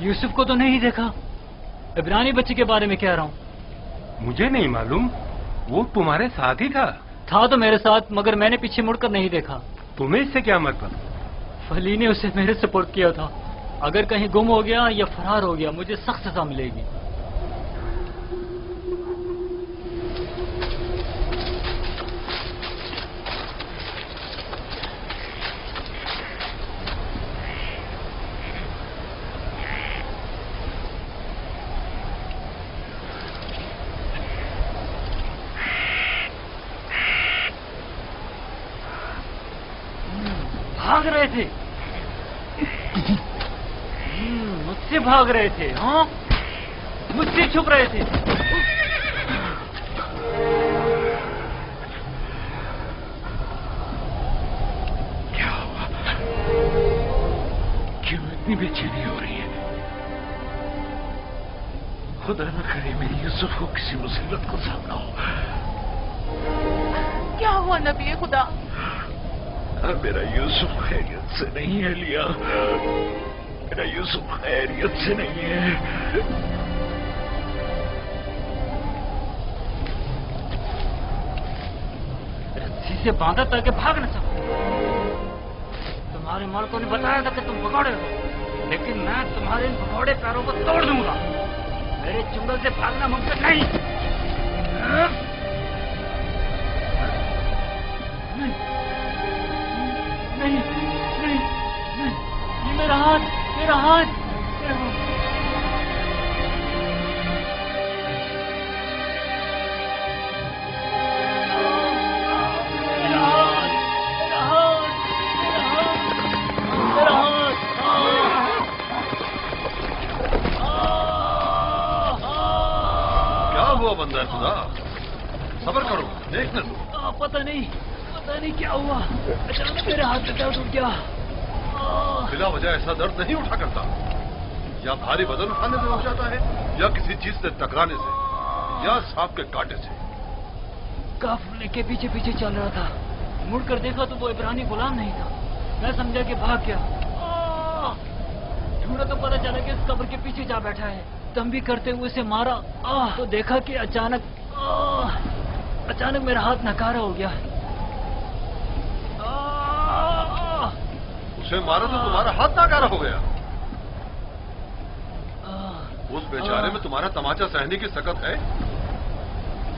यूसुफ को तो नहीं देखा। इब्रानी बच्चे के बारे में कह रहा हूँ। मुझे नहीं मालूम, वो तुम्हारे साथ ही था तो मेरे साथ, मगर मैंने पीछे मुड़कर नहीं देखा। तुम्हें इससे क्या मतलब? फली ने उसे मेरे सपोर्ट किया था। अगर कहीं गुम हो गया या फरार हो गया मुझे सख्त सजा मिलेगी। भाग रहे थे, मुझसे भाग रहे थे। हाँ, मुझसे छुप रहे थे। क्या हुआ? क्यों इतनी बेचैनी हो रही है? खुदा न करे मेरी यूसुफ को किसी मुसीबत का सामना हो। क्या हुआ नबी खुदा? मेरा यूसुफ खैरियत से नहीं है लिया। मेरा यूसुफ खैरियत से नहीं है। रस्सी से बांधा ताकि भाग न सको। तुम्हारे मालिकों ने बताया था कि तुम भगोड़े हो, लेकिन मैं तुम्हारे इन भगोड़े पैरों को तोड़ दूंगा। मेरे चुंगल से भागना मुमकिन नहीं। नहीं, नहीं, नहीं, ये मेरा हाथ, मेरा हाथ, मेरा हाथ। क्या हुआ बंदा खुदा? सब्र करो, देखने दो। पता नहीं क्या हुआ। अचानक मेरे हाथ में दर्द उठ गया। बिला वजह ऐसा दर्द नहीं उठा करता। या भारी वजन उठाने से हो जाता है, या किसी चीज से टकराने से, या सांप के कांटे से। काफिले के पीछे पीछे चल रहा था। मुड़कर देखा तो वो इब्रानी गुलाम नहीं था। मैं समझा कि भाग गया। ढूंढा तो पता चला कि इस कब्र के पीछे जा बैठा है। दम भी करते हुए उसे मारा तो देखा कि अचानक मेरा हाथ नकारा हो गया। उसे मारा तो तुम्हारा हाथ नकारा हो गया। उस बेचारे में तुम्हारा तमाचा सहने की सकत है।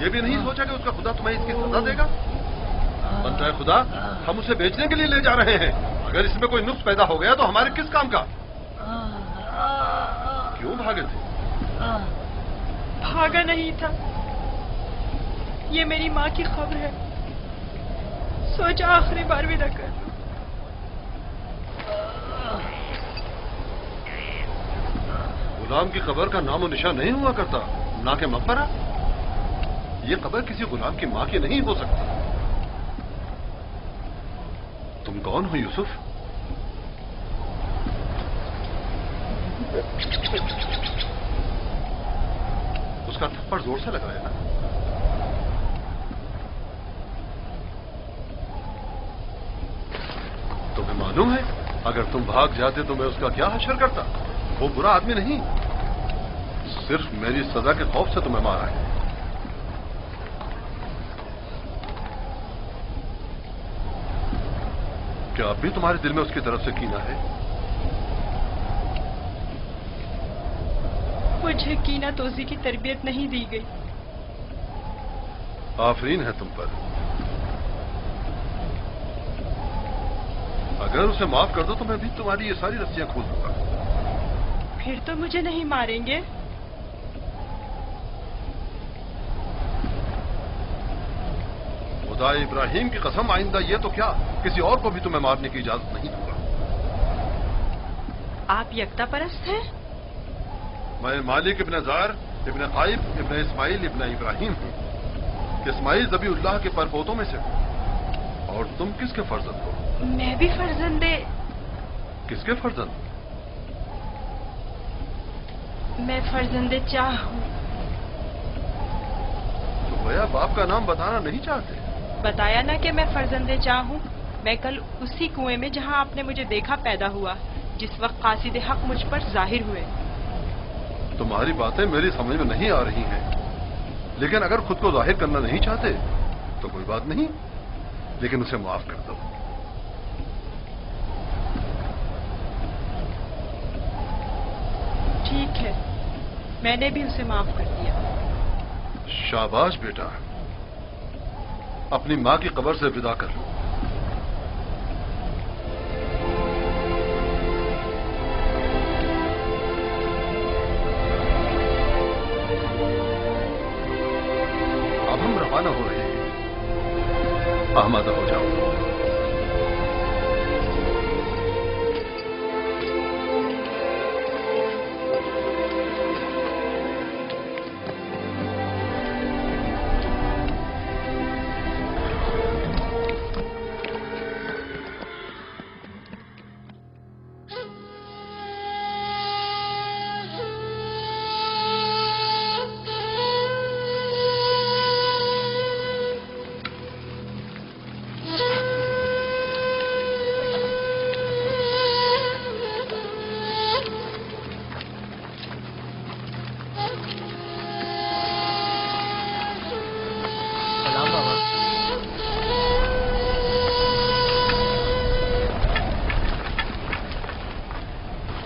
ये भी नहीं सोचा कि उसका खुदा तुम्हें इसकी सजा देगा? बनता है खुदा, हम उसे बेचने के लिए ले जा रहे हैं। अगर इसमें कोई नुक्स पैदा हो गया तो हमारे किस काम का? क्यों भागे थे? भागा नहीं था, ये मेरी माँ की खबर है। सोचा आखिरी बार विदा कर। गुलाम की कब्र का नामो निशान नहीं हुआ करता, ना के मकबरा। ये कब्र किसी गुलाम की माँ की नहीं हो सकती। तुम कौन हो यूसुफ? उसका थप्पड़ जोर से लगा है ना? तुम्हें मालूम है, अगर तुम भाग जाते तो मैं उसका क्या हशर करता? वो बुरा आदमी नहीं, सिर्फ मेरी सजा के खौफ से तुम्हें मारा है। क्या अब भी तुम्हारे दिल में उसकी तरफ से कीना है? मुझे कीना तोजी की तरबियत नहीं दी गई। आफरीन है तुम पर। अगर उसे माफ कर दो तो मैं भी तुम्हारी ये सारी रस्सियां खोल दूंगा। फिर तो मुझे नहीं मारेंगे? खुदा इब्राहिम की कसम, आइंदा ये तो क्या, किसी और को भी तुम्हें मारने की इजाजत नहीं दूंगा। आप यकता परस्त हैं? मैं मालिक इब्न जार इब्न काइब इब्न इस्माइल इब्न इब्राहिम हूँ। इस्माइल ज़बीउल्लाह के परपोतों में से हूँ। और तुम किसके फर्जंद हो? मैं भी फर्जंदे। किसके फर्जंद? मैं फर्जंदे चाह हूँ। तो भैया बाप का नाम बताना नहीं चाहते? बताया ना कि मैं फर्जंदे चाह हूँ। मैं कल उसी कुएं में जहाँ आपने मुझे देखा पैदा हुआ, जिस वक्त कासिद हक मुझ पर जाहिर हुए। तुम्हारी बातें मेरी समझ में नहीं आ रही हैं, लेकिन अगर खुद को जाहिर करना नहीं चाहते तो कोई बात नहीं, लेकिन उसे माफ कर दो। ठीक है, मैंने भी उसे माफ कर दिया। शाबाश बेटा, अपनी माँ की कब्र से विदा कर लो। अब हम रवाना हो रहे हैं, आमादा हो जाओ।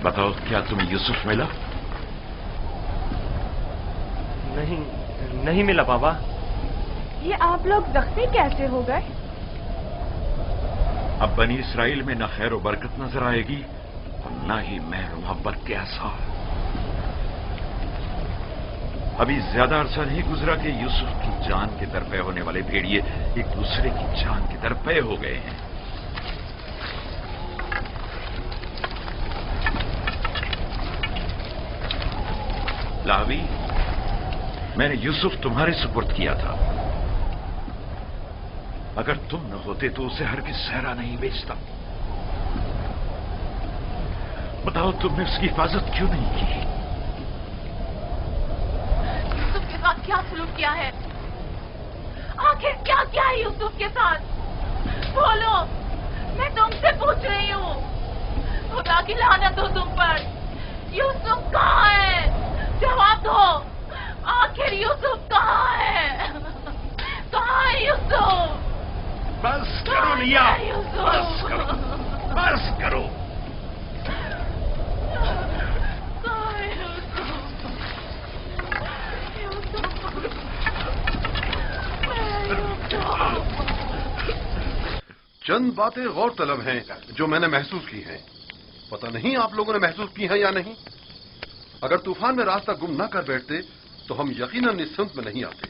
बताओ, क्या तुम्हें यूसुफ मिला? नहीं मिला बाबा। ये आप लोग जख्मी कैसे हो गए? अब बनी इसराइल में न खैर और बरकत नजर आएगी और न ही मेहर मोहब्बत के आसार। अभी ज्यादा अरसा नहीं गुजरा कि यूसुफ की जान के दरपे होने वाले भेड़िए एक दूसरे की जान के दरपे हो गए हैं। लावी, मैंने यूसुफ तुम्हारे सुपुर्द किया था। अगर तुम न होते तो उसे हरगिज़ सहरा नहीं बेचता। बताओ, तुमने उसकी हिफाजत क्यों नहीं की? यूसुफ के साथ क्या सलूक किया है? आखिर क्या किया है यूसुफ के साथ? बोलो, मैं तुमसे पूछ रही हूँ। खुदा की लानत हो तुम पर। यूसुफ कहाँ है? जवाब दो। आखिर यूसुफ कहाँ है? कहाँ है यूसुफ? बस करो लिया, बस करो, बस करो। कहाँ है यूसुफ? चंद बातें गौर तलब हैं जो मैंने महसूस की हैं। पता नहीं आप लोगों ने महसूस की हैं या नहीं। अगर तूफान में रास्ता गुम न कर बैठते तो हम यकीनन इस सिमत में नहीं आते,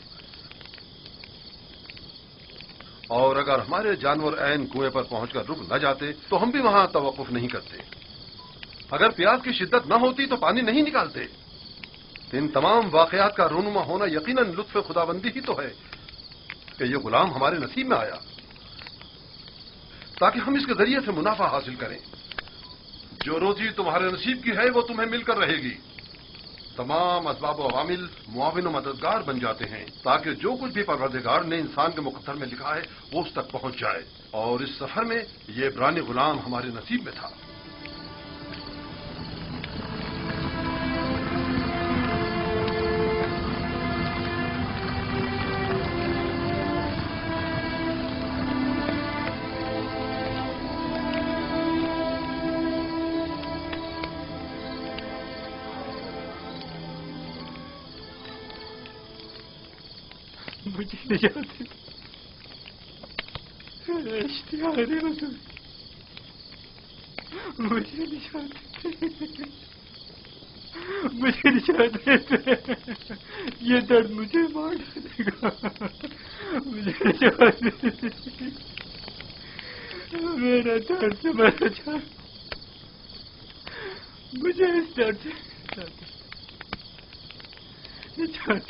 और अगर हमारे जानवर ऐन कुएं पर पहुंचकर रुक न जाते तो हम भी वहां तवक्कुफ नहीं करते। अगर प्यास की शिद्दत न होती तो पानी नहीं निकालते। इन तमाम वाकयात का रूनुमा होना यकीनन लुत्फ खुदाबंदी ही तो है कि ये गुलाम हमारे नसीब में आया ताकि हम इसके जरिए से मुनाफा हासिल करें। जो रोजी तुम्हारे नसीब की है वो तुम्हें मिलकर रहेगी। तमाम असबाब व अवामिल मुआविन व मददगार बन जाते हैं ताकि जो कुछ भी परवरदिगार ने इंसान के मुकद्दर में लिखा है वो उस तक पहुंच जाए। और इस सफर में ये इब्रानी गुलाम हमारे नसीब में था। मुझे निजात इश्तिहार हुजूर, मुझे निजात मुझे निजात। ये दर्द मुझे मार डालेगा। मुझे निजात, मेरा दर्द से मर जा। मुझे इस दर्द से निजात।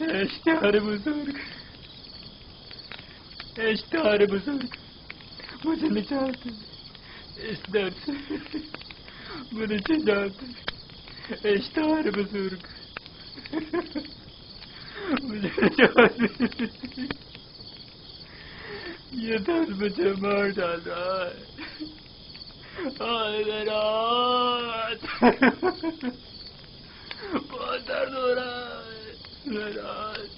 इश्तिहार बुजुर्ग, इश्तिहार बुजुर्ग, मुझे निजात इस दर्द से, मुझे निजात। इश्तिहार बुजुर्ग, मुझे निजात। یہ درد مجھے مار ڈال رہا ہے. رات بہت درد ہو رہا ہے. رات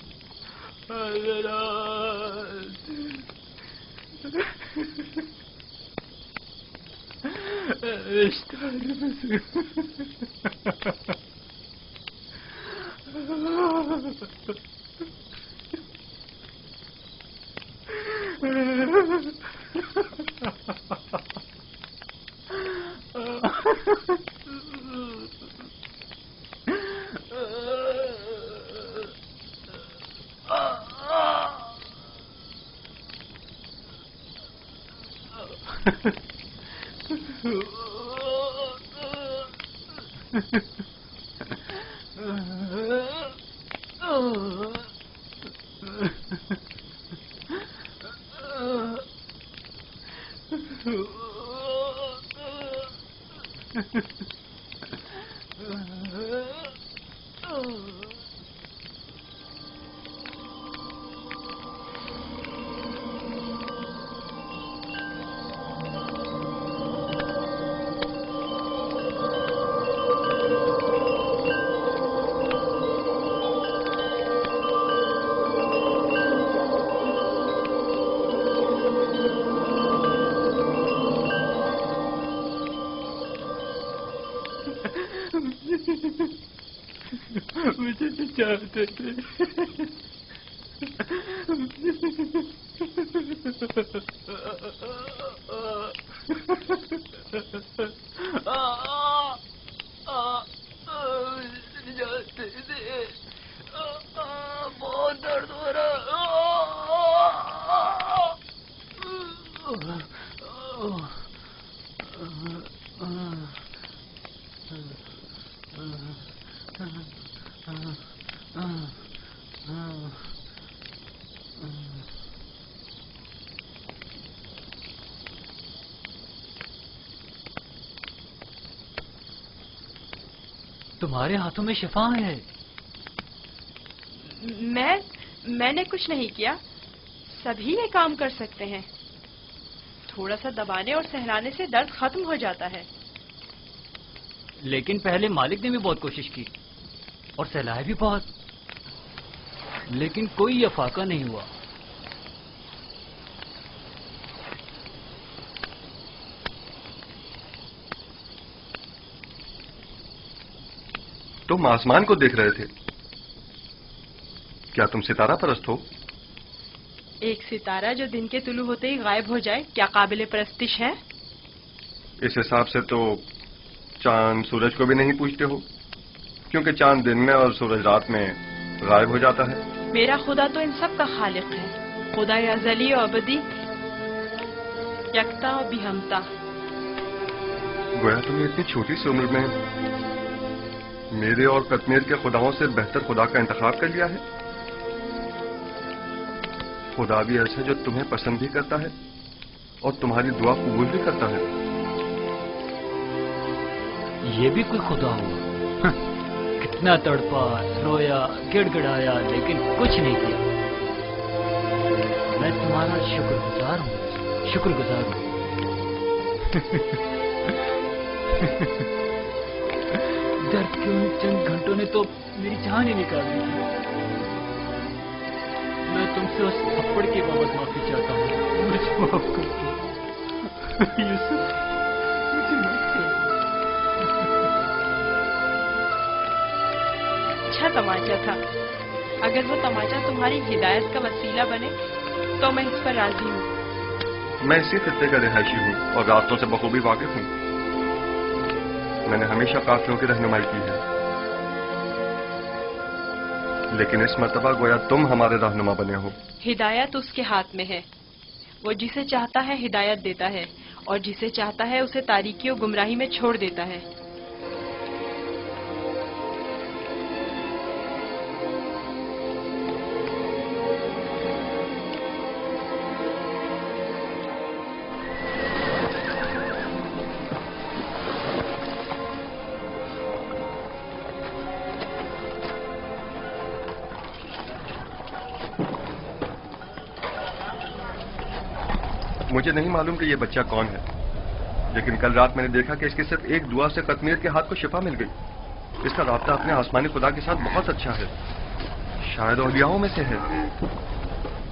مجھے چاہتے تھے. بہت درد ہو رہا. تمہارے ہاتھوں میں شفا ہے. میں نے کچھ نہیں کیا. سبھی یہ کام کر سکتے ہیں. تھوڑا سا دبانے اور سہلانے سے درد ختم ہو جاتا ہے. لیکن پہلے مالک نے بھی بہت کوشش کی اور سہلایا بھی بہت، لیکن کوئی افاقہ نہیں ہوا. تم آسمان کو دیکھ رہے تھے. کیا تم ستارہ پرست ہو؟ ایک ستارہ جو دن کے طلوع ہوتے ہی غائب ہو جائے کیا قابل پرستش ہے؟ اس حساب سے تو چاند سورج کو بھی نہیں پوچھتے ہو، کیونکہ چاند دن میں اور سورج رات میں غائب ہو جاتا ہے. میرا خدا تو ان سب کا خالق ہے. خدا ازلی و ابدی، یکتا و بیہمتا. گویا تم نے اتنی چھوٹی سی عمر میں میرے اور کتمیر کے خداؤں سے بہتر خدا کا انتخاب کر لیا ہے. خدا بھی ایسا جو تمہیں پسند بھی کرتا ہے اور تمہاری دعا قبول بھی کرتا ہے. یہ بھی کوئی خدا ہوا؟ کتنا تڑپا، رویا، گڑ گڑایا، لیکن کچھ نہیں کیا. میں تمہارا شکر گزار ہوں. درد کے ان چند گھنٹوں نے تو میری جان ہی نکال دی تھی. میں تم سے اس تھپڑ کے بابت معافی چاہتا ہوں. مجھے معاف کر دو یوسف، مجھے معاف کر دو. اچھا تماچا تھا. اگر وہ تماچا تمہاری ہدایت کا وسیلہ بنے تو میں اس پر راضی ہوں. میں اسی خطے کا رہائشی ہوں اور راستوں سے بخوبی واقف ہوں. میں نے ہمیشہ قافلوں کی رہنمائی کی ہے، لیکن اس مرتبہ گویا تم ہمارے رہنما بنے ہو. ہدایت اس کے ہاتھ میں ہے. وہ جسے چاہتا ہے ہدایت دیتا ہے اور جسے چاہتا ہے اسے تاریکی و گمراہی میں چھوڑ دیتا ہے. मुझे नहीं मालूम कि ये बच्चा कौन है, लेकिन कल रात मैंने देखा कि इसकी सिर्फ एक दुआ से कतमीर के हाथ को शिफा मिल गई। इसका राब्ता अपने आसमानी खुदा के साथ बहुत अच्छा है, शायद औलियाओं में से है।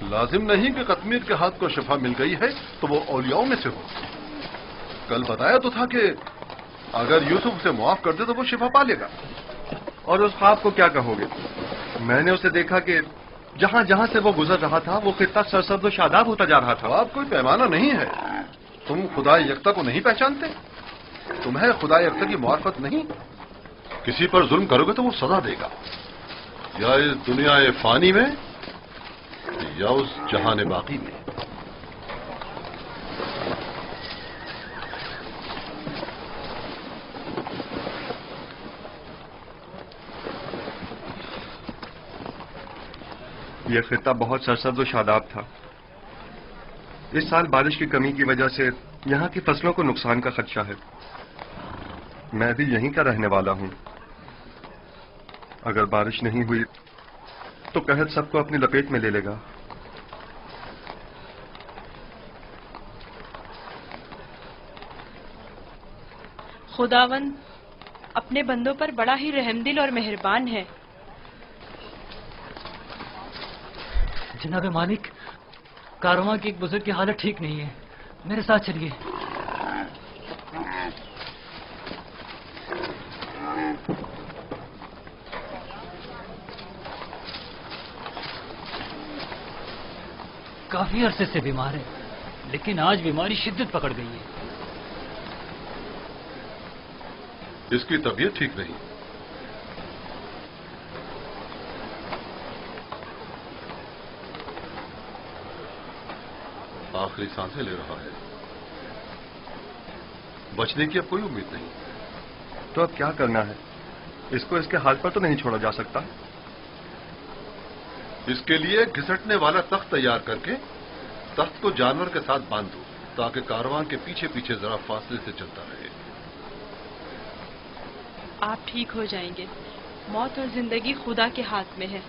लाजिम नहीं कि कतमीर के हाथ को शिफा मिल गई है तो वो औलियाओं में से हो। कल बताया तो था कि अगर यूसुफ उसे मुआफ कर दे तो वो शिफा पा लेगा। और उस ख्वाब को क्या कहोगे? मैंने उसे देखा कि जहां जहां से वो गुजर रहा था वो खित्ता सरसब्ज और शादाब होता जा रहा था। ख्वाब कोई पैमाना नहीं है। तुम खुदा यकता को नहीं पहचानते? तुम्हें खुदा यकता की मार्फत नहीं? किसी पर जुल्म करोगे तो वो सजा देगा, या इस दुनिया फानी में या उस जहान बाकी में। यह खित्ता बहुत सरसब्ज और शादाब था। इस साल बारिश की कमी की वजह से यहाँ की फसलों को नुकसान का खदशा है। मैं भी यहीं का रहने वाला हूँ। अगर बारिश नहीं हुई तो कहत सबको अपनी लपेट में ले लेगा। खुदावंद अपने बंदों पर बड़ा ही रहमदिल और मेहरबान है। जनाब मालिक, कारवां की एक बुजुर्ग की हालत ठीक नहीं है, मेरे साथ चलिए। काफी अरसे से बीमार है, लेकिन आज बीमारी शिद्दत पकड़ गई है। इसकी तबीयत ठीक नहीं। आखिरी सांसें ले रहा है। बचने की अब कोई उम्मीद नहीं। तो अब क्या करना है? इसको इसके हाल पर तो नहीं छोड़ा जा सकता। इसके लिए घिसटने वाला तख्त तैयार करके तख्त को जानवर के साथ बांध दो, ताकि कारवां के पीछे पीछे जरा फासले से चलता रहे। आप ठीक हो जाएंगे। मौत और जिंदगी खुदा के हाथ में है।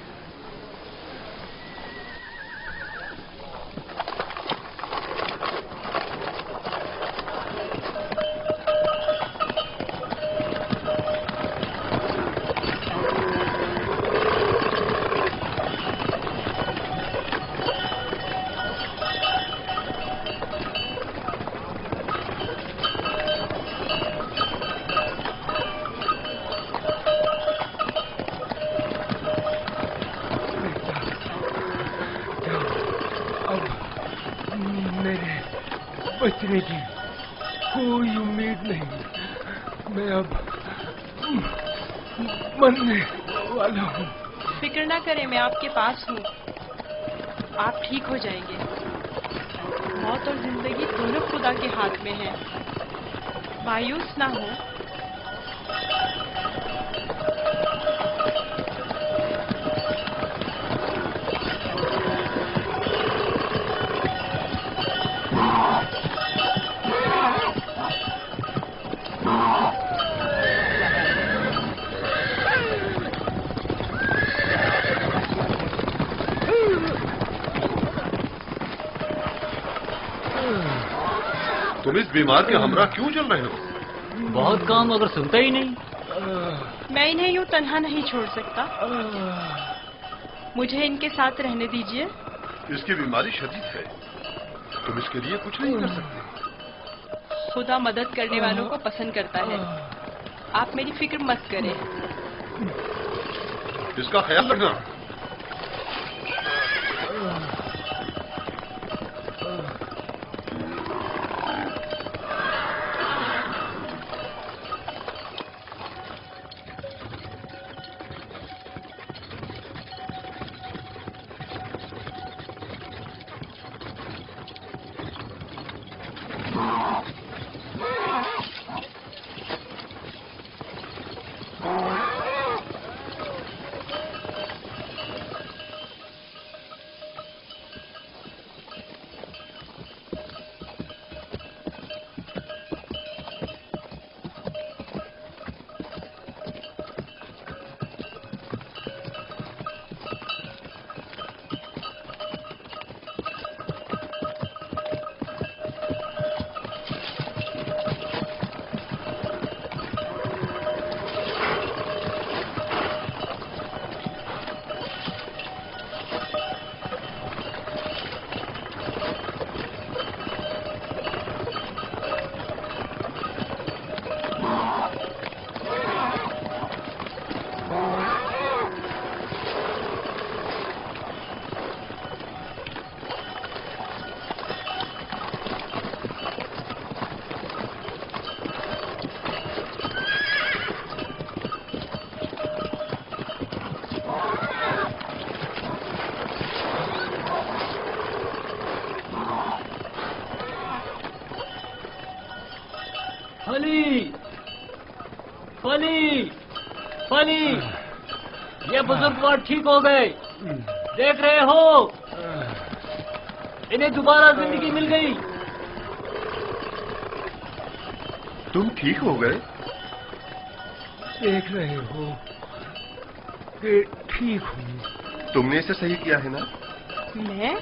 बचने की कोई उम्मीद नहीं। मैं अब मरने वाला हूँ। फिक्र ना करें, मैं आपके पास हूँ। आप ठीक हो जाएंगे। मौत और जिंदगी दोनों खुदा के हाथ में है। मायूस ना हो। तुम इस बीमार के हमरा क्यों चल रहे हो? बहुत काम, अगर सुनता ही नहीं। मैं इन्हें यूं तन्हा नहीं छोड़ सकता। मुझे इनके साथ रहने दीजिए। इसकी बीमारी शदीद है, तुम इसके लिए कुछ नहीं कर सकते। खुदा मदद करने वालों को पसंद करता है। आप मेरी फिक्र मत करें। इसका ख्याल रखना। فانی یہ بزرگوار ٹھیک ہو گئے، دیکھ رہے ہو انہیں دوبارہ زندگی مل گئی۔ تم ٹھیک ہو گئے؟ دیکھ رہے ہو کہ ٹھیک ہوں۔ تم نے اسے صحیح کیا ہے نا؟ میں؟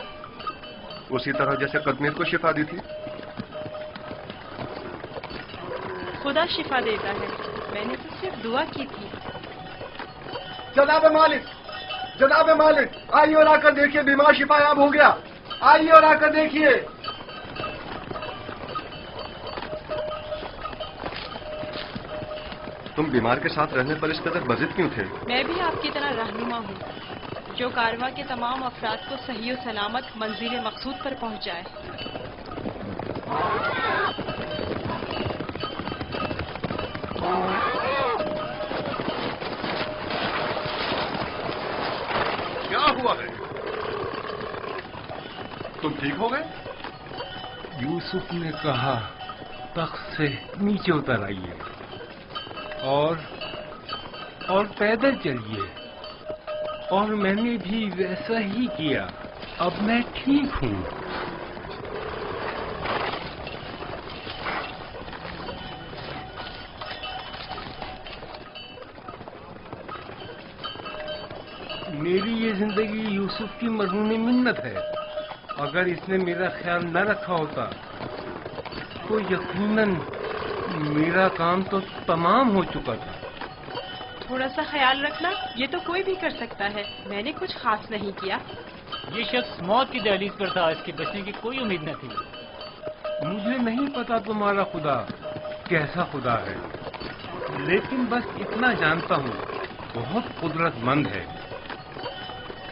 اسی طرح جیسے قطمیر کو شفا دی تھی۔ خدا شفا دیتا ہے، میں نے تو صرف دعا کی تھی۔ جناب مالک، جناب مالک، آئیے اور آ کر دیکھیے بیمار شفا یاب ہو گیا، آئیے اور آ کر دیکھیے۔ تم بیمار کے ساتھ رہنے پر اس قدر بضد کیوں تھے؟ میں بھی آپ کی طرح رہنما ہوں جو کارواں کے تمام افراد کو صحیح و سلامت منزل مقصود پر پہنچائے۔ کیا ہوا ہے؟ تم ٹھیک ہو گئے؟ یوسف نے کہا تخت سے نیچے اتر آئیے اور پیدل چلیے، اور میں نے بھی ویسا ہی کیا۔ اب میں ٹھیک ہوں۔ میری یہ زندگی یوسف کی مرہون منت ہے۔ اگر اس نے میرا خیال نہ رکھا ہوتا تو یقیناً میرا کام تو تمام ہو چکا تھا۔ تھوڑا سا خیال رکھنا یہ تو کوئی بھی کر سکتا ہے، میں نے کچھ خاص نہیں کیا۔ یہ شخص موت کی دہلیز پر تھا، اس کے بچنے کی کوئی امید نہ تھی۔ مجھے نہیں پتا تمہارا خدا کیسا خدا ہے، لیکن بس اتنا جانتا ہوں بہت قدرت مند ہے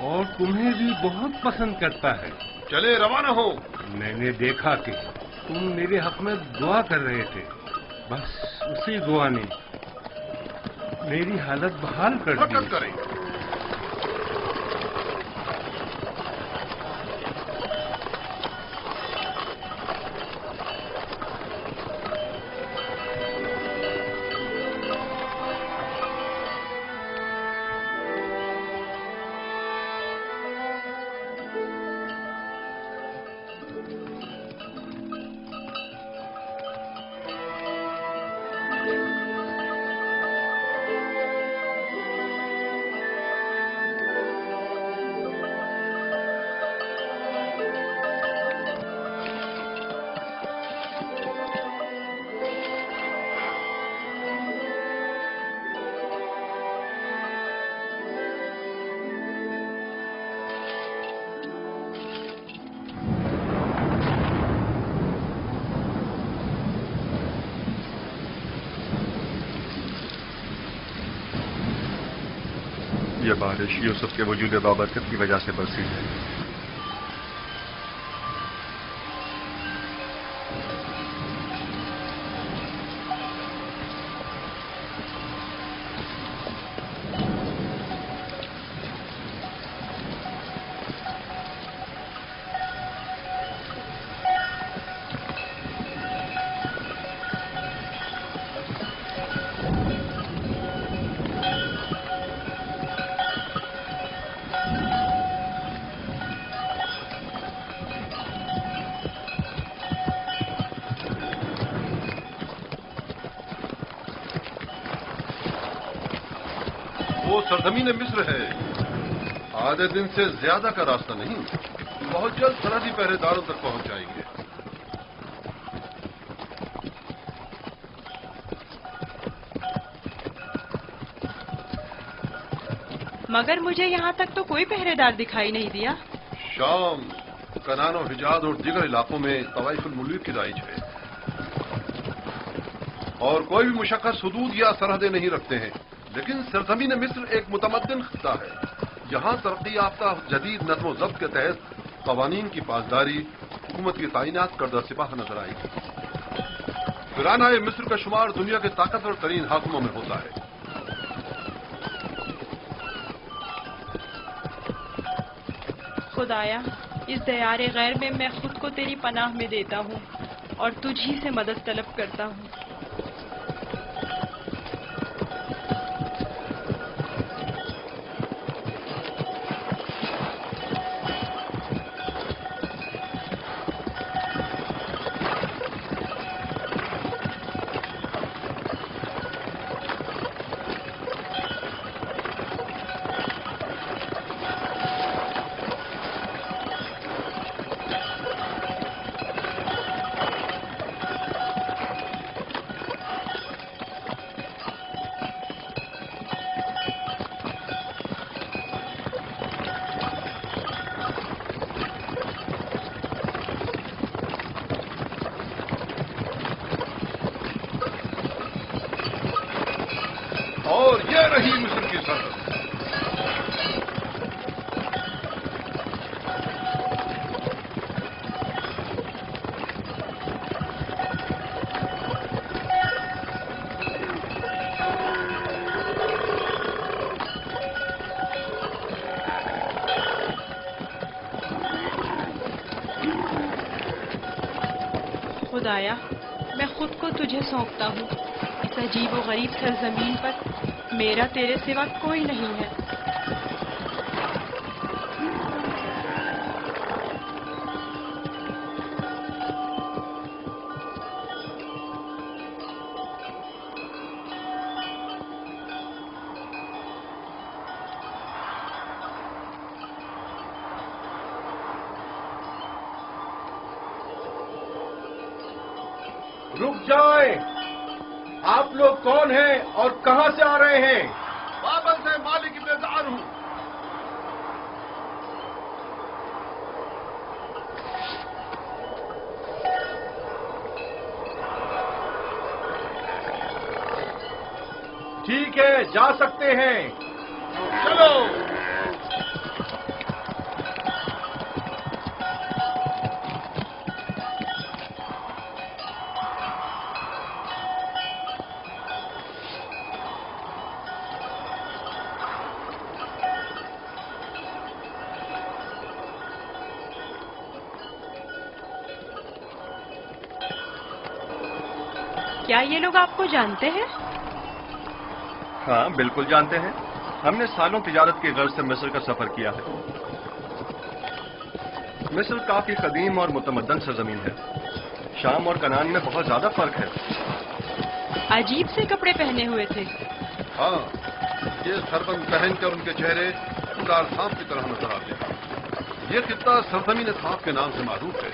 اور تمہیں بھی بہت پسند کرتا ہے۔ چلے روانہ ہو۔ میں نے دیکھا کہ تم میرے حق میں دعا کر رہے تھے، بس اسی دعا نے میری حالت بحال کر دی۔ حرکت کریں۔ یہ بارش یوسف کے وجود بابرکت کی وجہ سے برسی ہے۔ وہ سرزمین مصر ہے، آدھے دن سے زیادہ کا راستہ نہیں، بہت جلد سرحدی پہرے داروں تک پہنچ جائیں گے۔ مگر مجھے یہاں تک تو کوئی پہرے دار دکھائی نہیں دیا۔ شام، کنان و حجاز اور دیگر علاقوں میں طوائف الملوک کی رائج ہے، اور کوئی بھی مشخص حدود یا سرحدیں نہیں رکھتے ہیں، لیکن سرزمین مصر ایک متمدن خطہ ہے۔ یہاں ترقی یافتہ جدید نظم و ضبط کے تحت قوانین کی پاسداری، حکومت کی تعینات کردہ سپاہ نظر آئے گی۔ فرعونہ مصر کا شمار دنیا کے طاقتور ترین حاکموں میں ہوتا ہے۔ خدایا، اس دیار غیر میں میں خود کو تیری پناہ میں دیتا ہوں اور تجھ ہی سے مدد طلب کرتا ہوں۔ खुदाया, मैं खुद को तुझे सौंपता हूँ। इस अजीब व गरीब सरजमीन पर मेरा तेरे सिवा कोई नहीं है। रुक जाएं! आप लोग कौन हैं और कहां से आ रहे हैं? बाबल से मालिक इंतजार हूं। ठीक है, जा सकते हैं। चलो। क्या ये लोग आपको जानते हैं? हाँ, बिल्कुल जानते हैं। हमने सालों तिजारत की गर्ज से मिस्र का सफर किया है। मिस्र काफी कदीम और मुतमद्दन सरजमीन है। शाम और कनान में बहुत ज्यादा फर्क है। अजीब से कपड़े पहने हुए थे। हाँ, ये सरबंद पहनकर उनके चेहरे उदार सांप की तरह नजर आते हैं। ये खित्ता सरजमीन सांप के नाम से मारूफ है।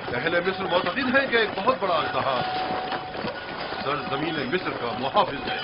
पहले मिस्र मोतक़िद है कि एक बहुत बड़ा अजदहा सरजमीन मिस्र का मुहाफिज है।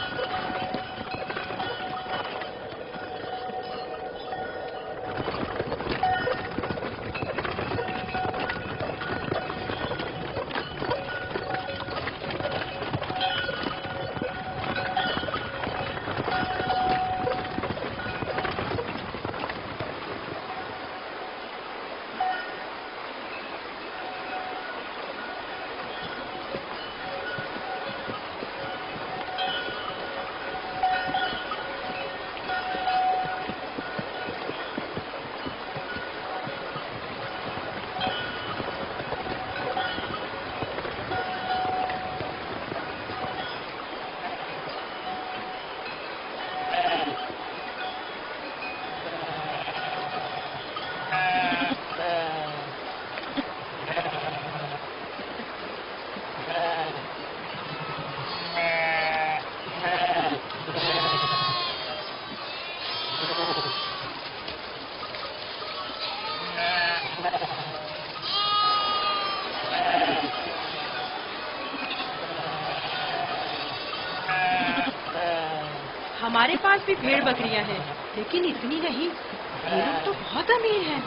हमारे पास भी भेड़ बकरियां हैं, लेकिन इतनी नहीं। ये लोग तो बहुत अमीर हैं।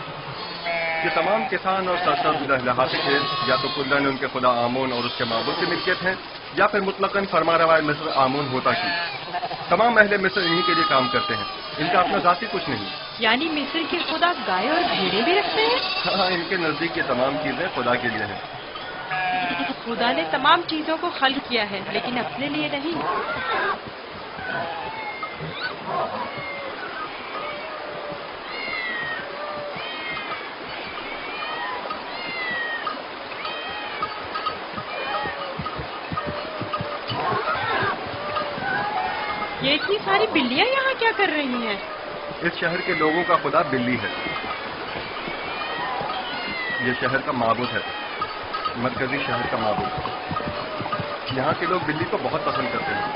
ये तमाम किसान और सरसब्ज़ लहलहाते खेत या तो कुल्लन उनके खुदा आमून और उसके माबूद की मिल्कियत है, या फिर मुतलकन फरमारवाए मिस्र आमून होता की। तमाम अहले मिस्र इन्हीं के लिए काम करते हैं। इनका अपना जाति कुछ नहीं। यानी मिस्र के खुदा गाय और भेड़े भी रखते हैं? हाँ, इनके नजदीक ये तमाम चीजें खुदा के लिए हैं। खुदा ने तमाम चीजों को खल्क किया है, लेकिन अपने लिए नहीं। ये इतनी सारी बिल्लियां यहाँ क्या कर रही हैं? इस शहर के लोगों का खुदा बिल्ली है। ये शहर का माबूद है, मरकजी शहर का माबूद। यहाँ के लोग बिल्ली को बहुत पसंद करते हैं।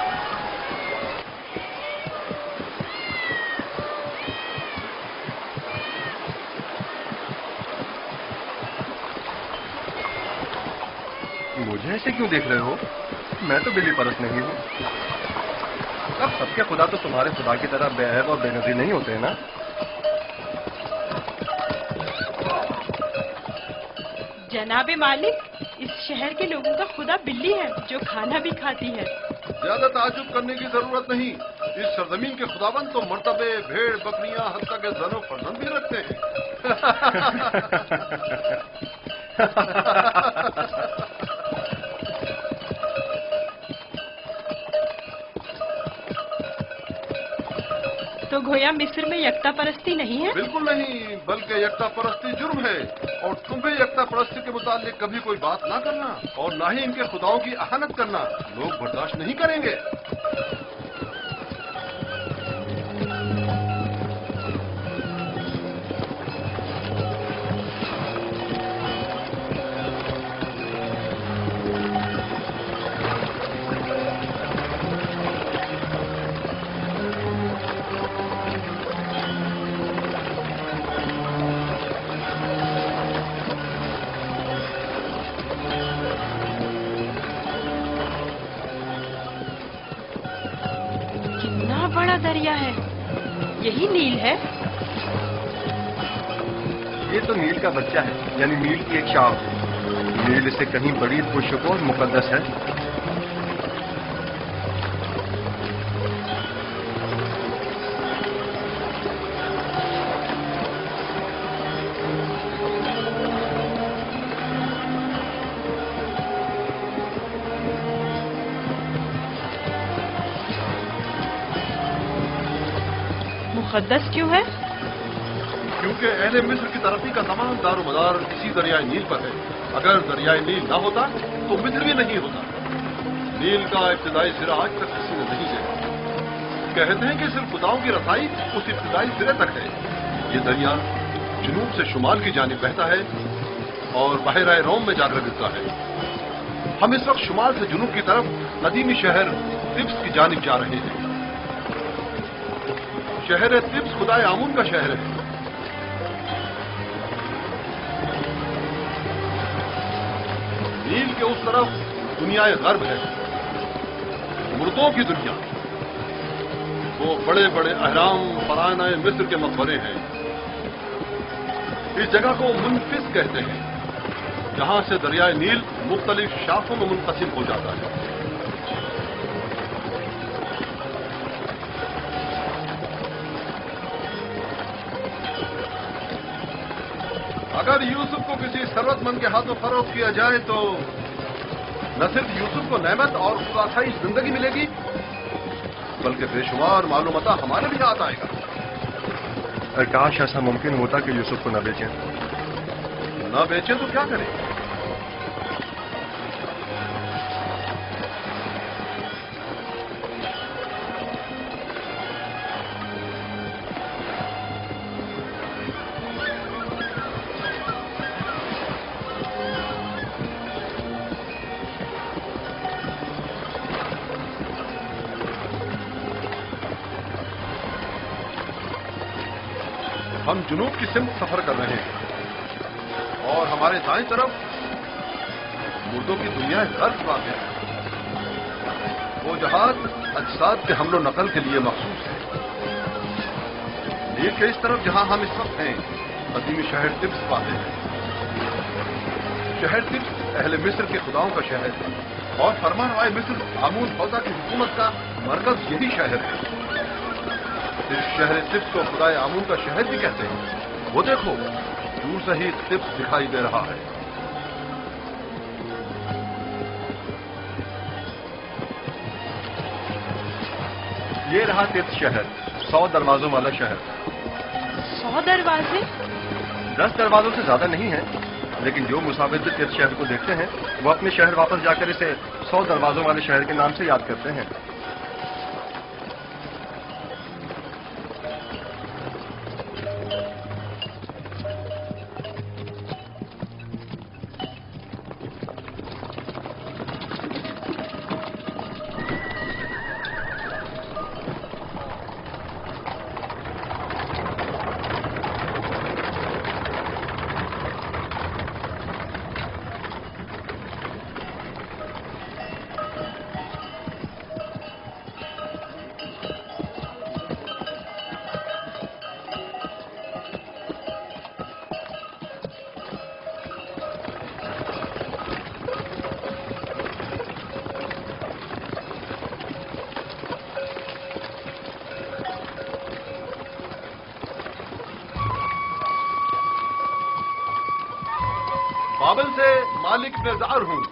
मुझे ऐसे क्यों देख रहे हो? मैं तो बिल्ली परस्त नहीं हूँ। अब सबके खुदा तो तुम्हारे खुदा की तरह बेअहद और बेनज़ीर नहीं होते हैं ना? जनाबे मालिक, इस शहर के लोगों का खुदा बिल्ली है, जो खाना भी खाती है। ज्यादा ताज्जुब करने की जरूरत नहीं। इस सरजमीन के खुदाबंद तो मर्तबे, भेड़, बकरियां, हत्ता के जनो फर्जंद भी रखते हैं। तो गोया मिस्र में यकता परस्ती नहीं है? बिल्कुल नहीं, बल्कि यकता परस्ती जुर्म है। और तुम्हें यकता परस्ती के मुतालिक कभी कोई बात ना करना और ना ही इनके खुदाओं की अहानत करना लोग बर्दाश्त नहीं करेंगे। बड़ा दरिया है, यही नील है? ये तो नील का बच्चा है, यानी नील की एक शाख। नील इससे कहीं बड़ी पुरशको और मुकद्दस है। मुकद्दस क्यों है? क्योंकि अहले मिस्र की तरक्की का तमाम दारोमदार इसी दरियाए नील पर है। अगर दरियाए नील न होता तो मिस्र भी नहीं होता। नील का इब्तिदाई सिरा आज तक किसी ने नहीं देखा। कहते हैं कि सिर्फ खुदाओं की रसाई उस इब्तिदाई सिरे तक है। ये दरिया जुनूब से शुमाल की जानिब बहता है और बहराए रोम में जाकर गिरता है। हम इस वक्त शुमाल से जुनूब की तरफ कदीमी शहर तिब्स की जानिब जा रहे हैं। शहर तिब्स खुदाए आमून का शहर है। नील के उस तरफ दुनियाए गर्ब है, मुर्दों की दुनिया। वो बड़े बड़े अहराम फरानाए मिस्र के मकबरे हैं। इस जगह को मुनफिस कहते हैं, जहां से दरियाए नील मुख्तलिफ शाखों में मुनकसिम हो जाता है। अगर यूसुफ को किसी सरवतमंद के हाथों फरोख्त किया जाए तो न सिर्फ यूसुफ को नेमत और खुदासाई जिंदगी मिलेगी, बल्कि बेशुमार मालूमता हमारे भी हाथ आएगा। और काश ऐसा मुमकिन होता कि यूसुफ को न बेचें। न बेचें तो क्या करें? हम जुनूब की सिमत सफर कर रहे हैं और हमारे दाएं तरफ मुर्दों की दुनिया गर्द वाक़ है। वो जहाज अजसाद के हमलो नकल के लिए मखसूस है। नील के इस तरफ जहां हम इस वक्त हैं, कदीमी शहर तिब्स वाक़ है। शहर तिब्स अहले मिस्र के खुदाओं का शहर है और फरमानवाए मिस्र आमून फौजा की हुकूमत का मरकज यही शहर है। इस शहर तिब्स को खुदाए आमून का शहर भी कहते हैं। वो देखो, दूर से ही तिब्स दिखाई दे रहा है। ये रहा तिब्स शहर, 100 दरवाजों वाला शहर। 100 दरवाजे? 10 दरवाजों से ज्यादा नहीं है, लेकिन जो मुसाफिर तिब्स शहर को देखते हैं वो अपने शहर वापस जाकर इसे 100 दरवाजों वाले शहर के नाम से याद करते हैं। بابل سے مالک نظار ہوں.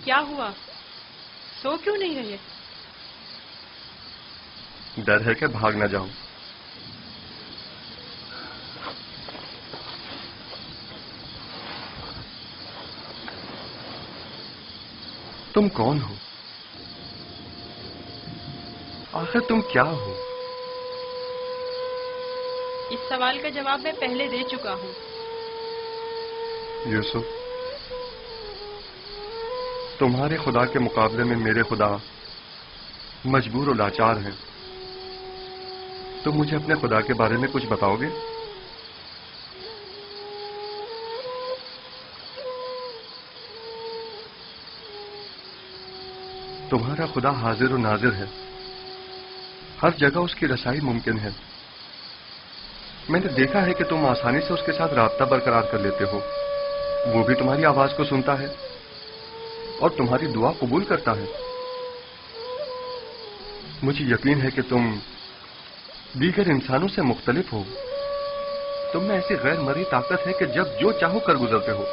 کیا ہوا؟ سو کیوں نہیں رہے؟ ڈر ہے کہ بھاگ نہ جاؤں. تم کون ہو؟ آخر تم کیا ہو؟ اس سوال کا جواب میں پہلے دے چکا ہوں. یوسف، تمہارے خدا کے مقابلے میں میرے خدا مجبور و لاچار ہیں. تم مجھے اپنے خدا کے بارے میں کچھ بتاؤ گے؟ तुम्हारा खुदा हाजिर और नाजिर है, हर जगह उसकी रसाई मुमकिन है। मैंने देखा है कि तुम आसानी से उसके साथ राब्ता बरकरार कर लेते हो। वो भी तुम्हारी आवाज को सुनता है और तुम्हारी दुआ कबूल करता है। मुझे यकीन है कि तुम दीगर इंसानों से मुख्तलिफ हो। तुम में ऐसी गैर मरी ताकत है कि जब जो चाहो कर गुजरते हो।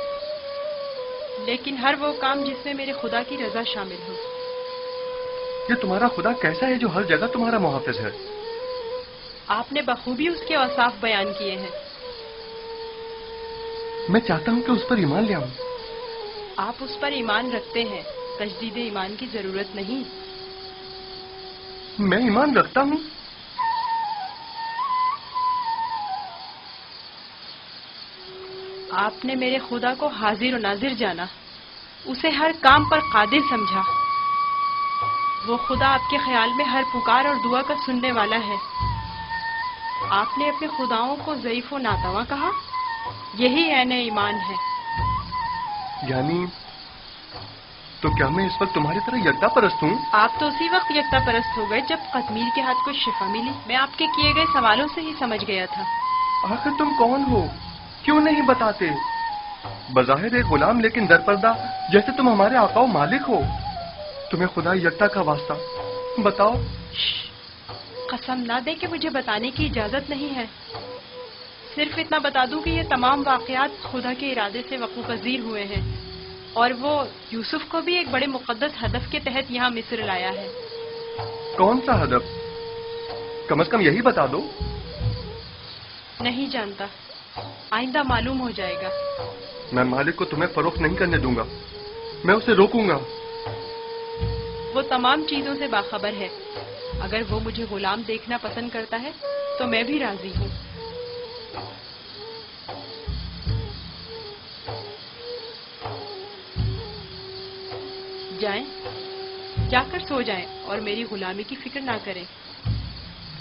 लेकिन हर वो काम जिसमें मेरे खुदा की रजा शामिल हो। ये तुम्हारा खुदा कैसा है जो हर जगह तुम्हारा मुहाफिज है? आपने बखूबी उसके औसाफ बयान किए हैं। मैं चाहता हूं कि उस पर ईमान ले आऊं। आप उस पर ईमान रखते हैं, तजदीद ईमान की जरूरत नहीं। मैं ईमान रखता हूं। आपने मेरे खुदा को हाजिर और नाजिर जाना, उसे हर काम पर कादिर समझा। वो खुदा आपके ख्याल में हर पुकार और दुआ का सुनने वाला है। आपने अपने खुदाओं को ज़ईफ व नातवा कहा। यही ऐन ईमान है। यानी तो क्या मैं इस वक्त तुम्हारी तरह यकता परस्त हूँ? आप तो उसी वक्त यकता परस्त हो गए जब कतमीर के हाथ को शिफा मिली। मैं आपके किए गए सवालों से ही समझ गया था। आखिर तुम कौन हो? क्यों नहीं बताते? बज़ाहिर एक गुलाम लेकिन दरपर्दा जैसे तुम हमारे आका व मालिक हो। तुम्हें खुदा यकता का वास्ता बताओ। कसम ना दे कि मुझे बताने की इजाजत नहीं है। सिर्फ इतना बता दूं कि ये तमाम वाकयात खुदा के इरादे से वक़्फ़ पज़ीर हुए हैं और वो यूसुफ को भी एक बड़े मुक़द्दस हदफ के तहत यहाँ मिस्र लाया है। कौन सा हदफ? कम से कम यही बता दो। नहीं जानता, आइंदा मालूम हो जाएगा। मैं मालिक को तुम्हें फरोख्त नहीं करने दूंगा। मैं उसे रोकूंगा। वो तमाम चीजों से बाखबर है। अगर वो मुझे गुलाम देखना पसंद करता है तो मैं भी राजी हूँ। जाएं, जाकर सो जाएं और मेरी गुलामी की फिक्र ना करें।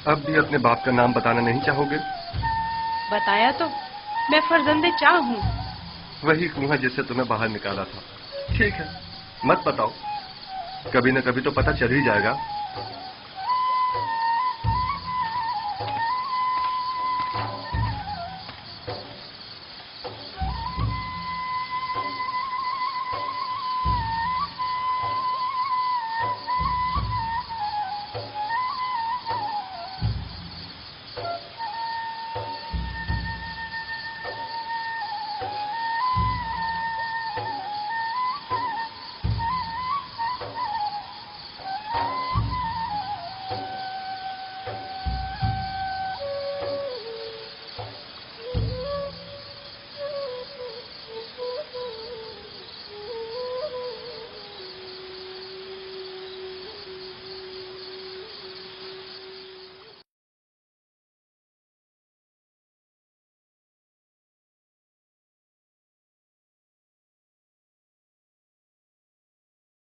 अब भी अपने बाप का नाम बताना नहीं चाहोगे? बताया तो, मैं फर्जंदे चाह हूँ। वही कुआं जिससे तुम्हें बाहर निकाला था। ठीक है, मत बताओ। कभी न कभी तो पता चल ही जाएगा।